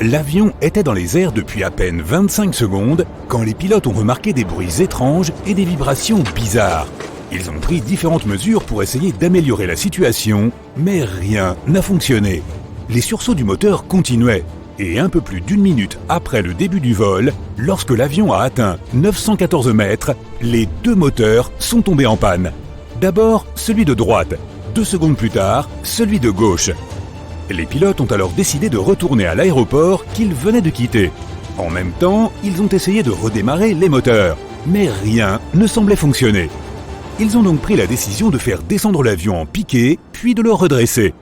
L'avion était dans les airs depuis à peine 25 secondes quand les pilotes ont remarqué des bruits étranges et des vibrations bizarres. Ils ont pris différentes mesures pour essayer d'améliorer la situation, mais rien n'a fonctionné. Les sursauts du moteur continuaient, et un peu plus d'une minute après le début du vol, lorsque l'avion a atteint 914 mètres, les deux moteurs sont tombés en panne. D'abord, celui de droite, 2 secondes plus tard, celui de gauche. Les pilotes ont alors décidé de retourner à l'aéroport qu'ils venaient de quitter. En même temps, ils ont essayé de redémarrer les moteurs, mais rien ne semblait fonctionner. Ils ont donc pris la décision de faire descendre l'avion en piqué, puis de le redresser.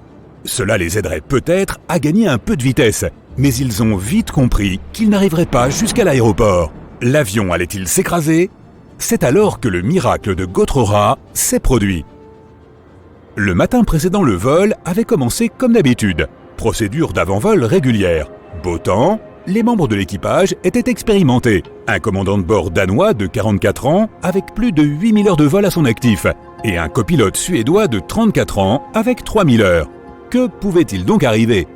Cela les aiderait peut-être à gagner un peu de vitesse, mais ils ont vite compris qu'ils n'arriveraient pas jusqu'à l'aéroport. L'avion allait-il s'écraser? C'est alors que le miracle de Gottrora s'est produit. Le matin précédant le vol avait commencé comme d'habitude. Procédure d'avant-vol régulière. Beau temps, les membres de l'équipage étaient expérimentés. Un commandant de bord danois de 44 ans avec plus de 8000 heures de vol à son actif et un copilote suédois de 34 ans avec 3000 heures. Que pouvait-il donc arriver?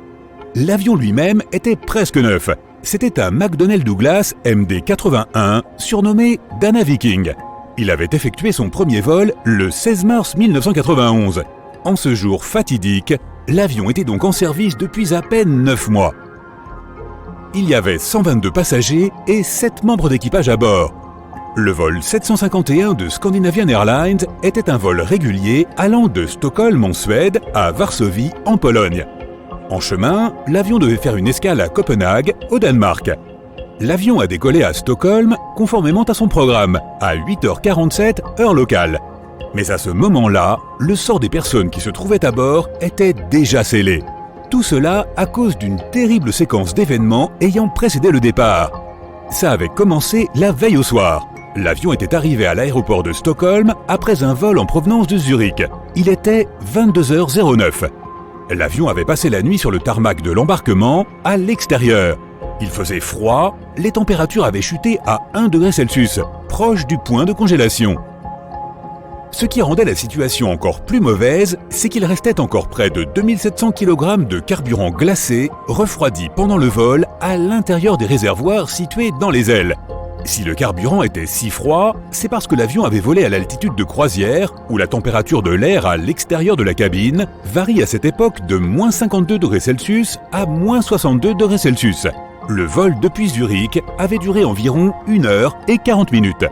L'avion lui-même était presque neuf. C'était un McDonnell Douglas MD-81 surnommé Dana Viking. Il avait effectué son premier vol le 16 mars 1991. En ce jour fatidique, l'avion était donc en service depuis à peine 9 mois. Il y avait 122 passagers et 7 membres d'équipage à bord. Le vol 751 de Scandinavian Airlines était un vol régulier allant de Stockholm en Suède à Varsovie en Pologne. En chemin, l'avion devait faire une escale à Copenhague, au Danemark. L'avion a décollé à Stockholm conformément à son programme, à 8h47 heure locale. Mais à ce moment-là, le sort des personnes qui se trouvaient à bord était déjà scellé. Tout cela à cause d'une terrible séquence d'événements ayant précédé le départ. Ça avait commencé la veille au soir. L'avion était arrivé à l'aéroport de Stockholm après un vol en provenance de Zurich. Il était 22h09. L'avion avait passé la nuit sur le tarmac de l'embarquement à l'extérieur. Il faisait froid, les températures avaient chuté à 1 degré Celsius, proche du point de congélation. Ce qui rendait la situation encore plus mauvaise, c'est qu'il restait encore près de 2700 kg de carburant glacé, refroidi pendant le vol, à l'intérieur des réservoirs situés dans les ailes. Si le carburant était si froid, c'est parce que l'avion avait volé à l'altitude de croisière, où la température de l'air à l'extérieur de la cabine varie à cette époque de moins 52 degrés Celsius à moins 62 degrés Celsius. Le vol depuis Zurich avait duré environ 1 heure et 40 minutes.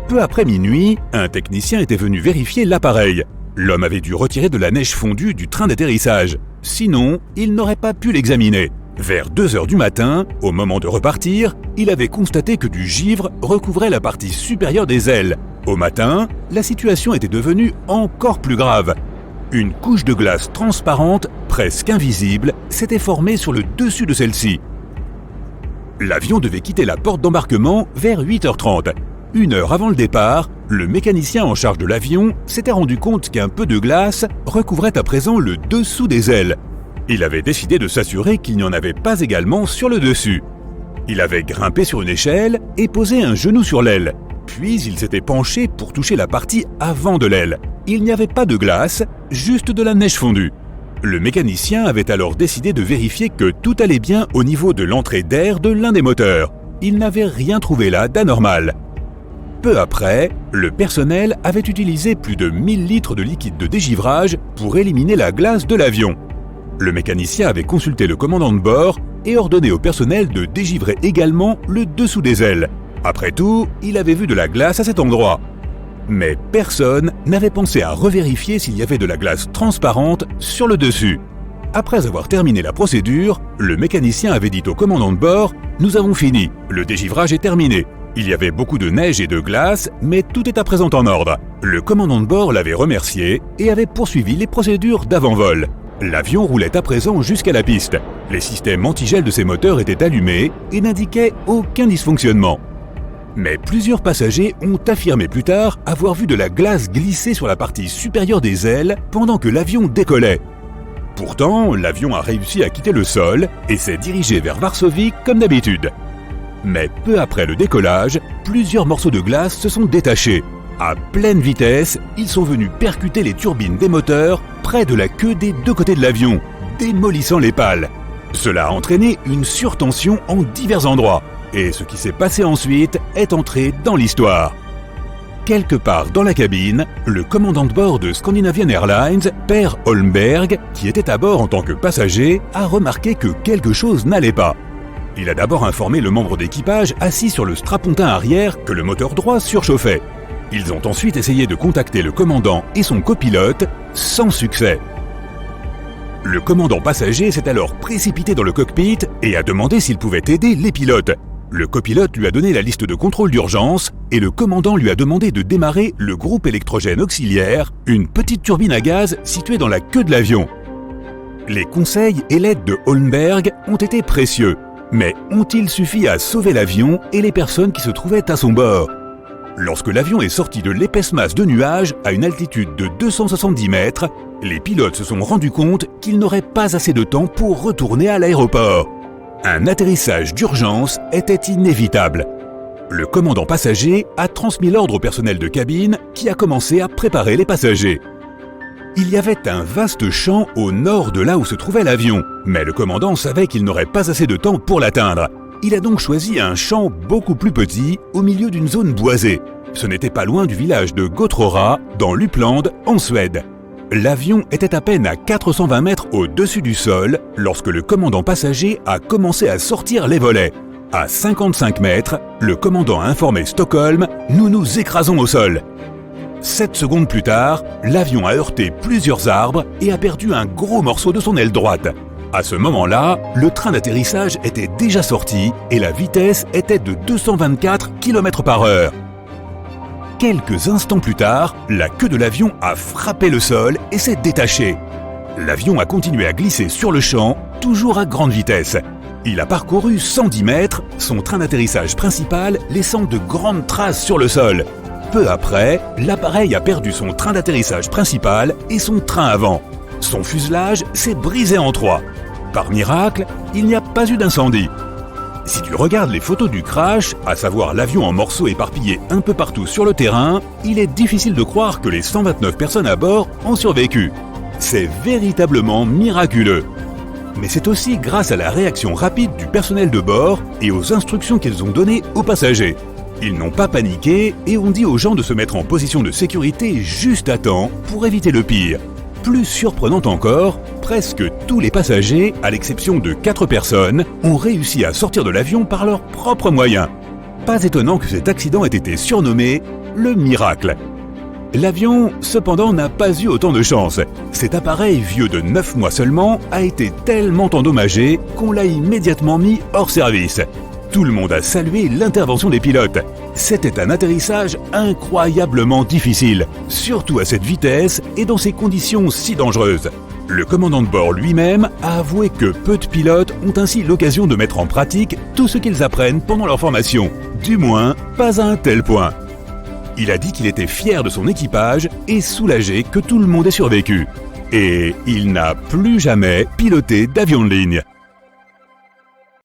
Peu après minuit, un technicien était venu vérifier l'appareil. L'homme avait dû retirer de la neige fondue du train d'atterrissage. Sinon, il n'aurait pas pu l'examiner. Vers 2 heures du matin, au moment de repartir, il avait constaté que du givre recouvrait la partie supérieure des ailes. Au matin, la situation était devenue encore plus grave. Une couche de glace transparente, presque invisible, s'était formée sur le dessus de celle-ci. L'avion devait quitter la porte d'embarquement vers 8h30. 1 heure avant le départ, le mécanicien en charge de l'avion s'était rendu compte qu'un peu de glace recouvrait à présent le dessous des ailes. Il avait décidé de s'assurer qu'il n'y en avait pas également sur le dessus. Il avait grimpé sur une échelle et posé un genou sur l'aile. Puis il s'était penché pour toucher la partie avant de l'aile. Il n'y avait pas de glace, juste de la neige fondue. Le mécanicien avait alors décidé de vérifier que tout allait bien au niveau de l'entrée d'air de l'un des moteurs. Il n'avait rien trouvé là d'anormal. Peu après, le personnel avait utilisé plus de 1000 litres de liquide de dégivrage pour éliminer la glace de l'avion. Le mécanicien avait consulté le commandant de bord et ordonné au personnel de dégivrer également le dessous des ailes. Après tout, il avait vu de la glace à cet endroit. Mais personne n'avait pensé à revérifier s'il y avait de la glace transparente sur le dessus. Après avoir terminé la procédure, le mécanicien avait dit au commandant de bord « Nous avons fini, le dégivrage est terminé ». Il y avait beaucoup de neige et de glace, mais tout est à présent en ordre. Le commandant de bord l'avait remercié et avait poursuivi les procédures d'avant-vol. L'avion roulait à présent jusqu'à la piste. Les systèmes antigel de ses moteurs étaient allumés et n'indiquaient aucun dysfonctionnement. Mais plusieurs passagers ont affirmé plus tard avoir vu de la glace glisser sur la partie supérieure des ailes pendant que l'avion décollait. Pourtant, l'avion a réussi à quitter le sol et s'est dirigé vers Varsovie comme d'habitude. Mais peu après le décollage, plusieurs morceaux de glace se sont détachés. À pleine vitesse, ils sont venus percuter les turbines des moteurs près de la queue des deux côtés de l'avion, démolissant les pales. Cela a entraîné une surtension en divers endroits, et ce qui s'est passé ensuite est entré dans l'histoire. Quelque part dans la cabine, le commandant de bord de Scandinavian Airlines, Per Holmberg, qui était à bord en tant que passager, a remarqué que quelque chose n'allait pas. Il a d'abord informé le membre d'équipage assis sur le strapontin arrière que le moteur droit surchauffait. Ils ont ensuite essayé de contacter le commandant et son copilote, sans succès. Le commandant passager s'est alors précipité dans le cockpit et a demandé s'il pouvait aider les pilotes. Le copilote lui a donné la liste de contrôle d'urgence et le commandant lui a demandé de démarrer le groupe électrogène auxiliaire, une petite turbine à gaz située dans la queue de l'avion. Les conseils et l'aide de Holmberg ont été précieux, mais ont-ils suffi à sauver l'avion et les personnes qui se trouvaient à son bord? Lorsque l'avion est sorti de l'épaisse masse de nuages à une altitude de 270 mètres, les pilotes se sont rendus compte qu'ils n'auraient pas assez de temps pour retourner à l'aéroport. Un atterrissage d'urgence était inévitable. Le commandant passager a transmis l'ordre au personnel de cabine qui a commencé à préparer les passagers. Il y avait un vaste champ au nord de là où se trouvait l'avion, mais le commandant savait qu'il n'aurait pas assez de temps pour l'atteindre. Il a donc choisi un champ beaucoup plus petit au milieu d'une zone boisée. Ce n'était pas loin du village de Gottrora, dans l'Uppland, en Suède. L'avion était à peine à 420 mètres au-dessus du sol lorsque le commandant passager a commencé à sortir les volets. À 55 mètres, le commandant a informé Stockholm « Nous nous écrasons au sol ». 7 secondes plus tard, l'avion a heurté plusieurs arbres et a perdu un gros morceau de son aile droite. À ce moment-là, le train d'atterrissage était déjà sorti et la vitesse était de 224 km/h. Quelques instants plus tard, la queue de l'avion a frappé le sol et s'est détachée. L'avion a continué à glisser sur le champ, toujours à grande vitesse. Il a parcouru 110 mètres, son train d'atterrissage principal laissant de grandes traces sur le sol. Peu après, l'appareil a perdu son train d'atterrissage principal et son train avant. Son fuselage s'est brisé en 3. Par miracle, il n'y a pas eu d'incendie. Si tu regardes les photos du crash, à savoir l'avion en morceaux éparpillés un peu partout sur le terrain, il est difficile de croire que les 129 personnes à bord ont survécu. C'est véritablement miraculeux. Mais c'est aussi grâce à la réaction rapide du personnel de bord et aux instructions qu'ils ont données aux passagers. Ils n'ont pas paniqué et ont dit aux gens de se mettre en position de sécurité juste à temps pour éviter le pire. Plus surprenant encore, presque tous les passagers, à l'exception de 4 personnes, ont réussi à sortir de l'avion par leurs propres moyens. Pas étonnant que cet accident ait été surnommé le miracle. L'avion, cependant, n'a pas eu autant de chance. Cet appareil vieux de 9 mois seulement a été tellement endommagé qu'on l'a immédiatement mis hors service. Tout le monde a salué l'intervention des pilotes. C'était un atterrissage incroyablement difficile, surtout à cette vitesse et dans ces conditions si dangereuses. Le commandant de bord lui-même a avoué que peu de pilotes ont ainsi l'occasion de mettre en pratique tout ce qu'ils apprennent pendant leur formation. Du moins, pas à un tel point. Il a dit qu'il était fier de son équipage et soulagé que tout le monde ait survécu. Et il n'a plus jamais piloté d'avion de ligne.